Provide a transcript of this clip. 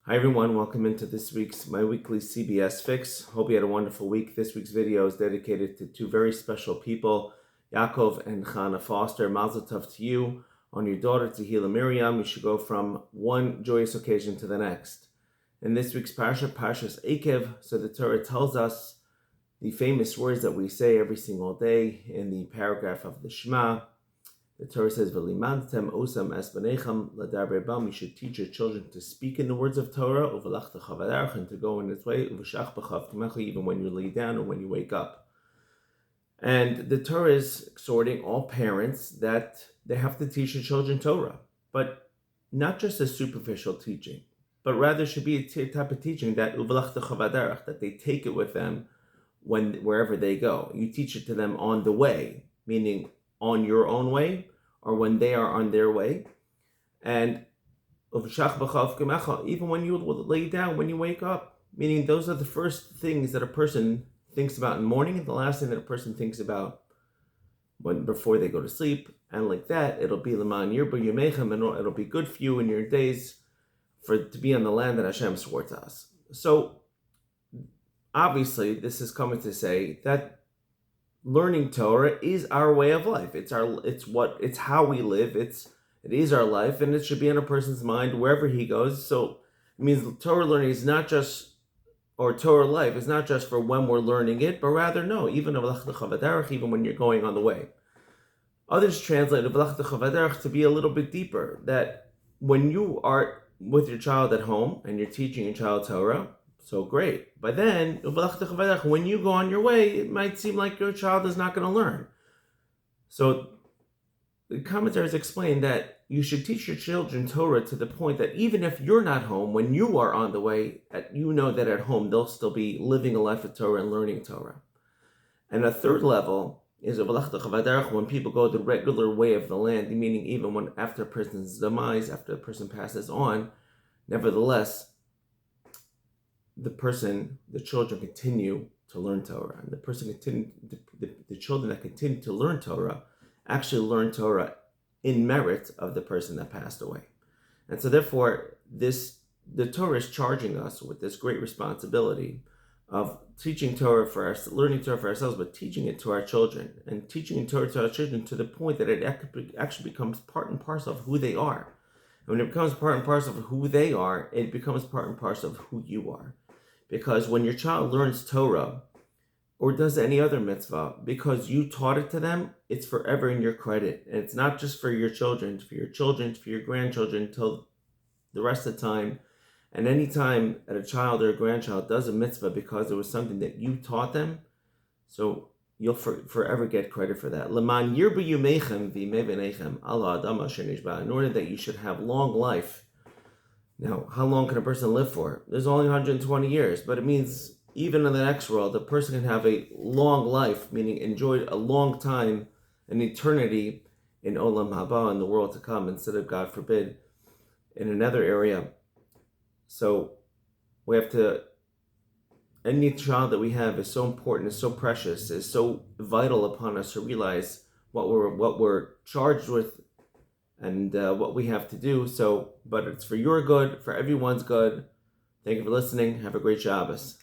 Hi everyone, welcome into this week's My Weekly CBS Fix. Hope you had a wonderful week. This week's video is dedicated to two very special people, Yaakov and Chana Foster. Mazel tov to you on your daughter Tehila Miriam. You should go from one joyous occasion to the next. In this week's parsha, Parshas Eikev, so the Torah tells us the famous words that we say every single day in the paragraph of the Shema. The Torah says, "V'limantem osam es b'nechem l'darber bam." You should teach your children to speak in the words of Torah, u'v'lachta chavadarach, and to go in its way, u'v'shach b'chav k'mecha, even when you lay down or when you wake up. And the Torah is exhorting all parents that they have to teach their children Torah, but not just a superficial teaching, but rather should be a type of teaching that u'v'lachta chavadarach, that they take it with them wherever they go. You teach it to them on the way, meaning on your own way, or when they are on their way. And even when you lay down, when you wake up, meaning those are the first things that a person thinks about in the morning, and the last thing that a person thinks about before they go to sleep. And like that, it'll be L'man Yirbu Yemechem, and it'll be good for you in your days to be on the land that Hashem swore to us. So obviously, this is coming to say that learning Torah is our way of life. It's how we live. It is our life, and it should be in a person's mind wherever he goes. So it means Torah learning is not just, or Torah life is not just for when we're learning it, but rather no, even when you're going on the way. Others translate to be a little bit deeper, that when you are with your child at home and you're teaching your child Torah, so great. But then, when you go on your way, it might seem like your child is not going to learn. So the commentaries explain that you should teach your children Torah to the point that even if you're not home, when you are on the way, you know that at home they'll still be living a life of Torah and learning Torah. And a third level is when people go the regular way of the land, meaning even when after a person's demise, after a person passes on, nevertheless, the children continue to learn Torah, and the children that continue to learn Torah actually learn Torah in merit of the person that passed away. And so therefore, the Torah is charging us with this great responsibility of teaching Torah learning Torah for ourselves, but teaching it to our children, and teaching Torah to our children to the point that it actually becomes part and parcel of who they are. And when it becomes part and parcel of who they are, it becomes part and parcel of who you are. Because when your child learns Torah or does any other mitzvah, because you taught it to them, it's forever in your credit. And it's not just for your children, it's for your children, it's for your grandchildren, until the rest of the time. And any time that a child or a grandchild does a mitzvah because it was something that you taught them, so you'll forever get credit for that. L'man yirbu yemechem v'imei v'nechem ala adam asher nishba, in order that you should have long life. Now, how long can a person live for? There's only 120 years, but it means even in the next world, a person can have a long life, meaning enjoy a long time, an eternity in Olam Haba, in the world to come, instead of, God forbid, in another area. So we have to, any child that we have is so important, is so precious, is so vital upon us to realize what we're charged with and what we have to do. So, but it's for your good, for everyone's good. Thank you for listening. Have a great Shabbos.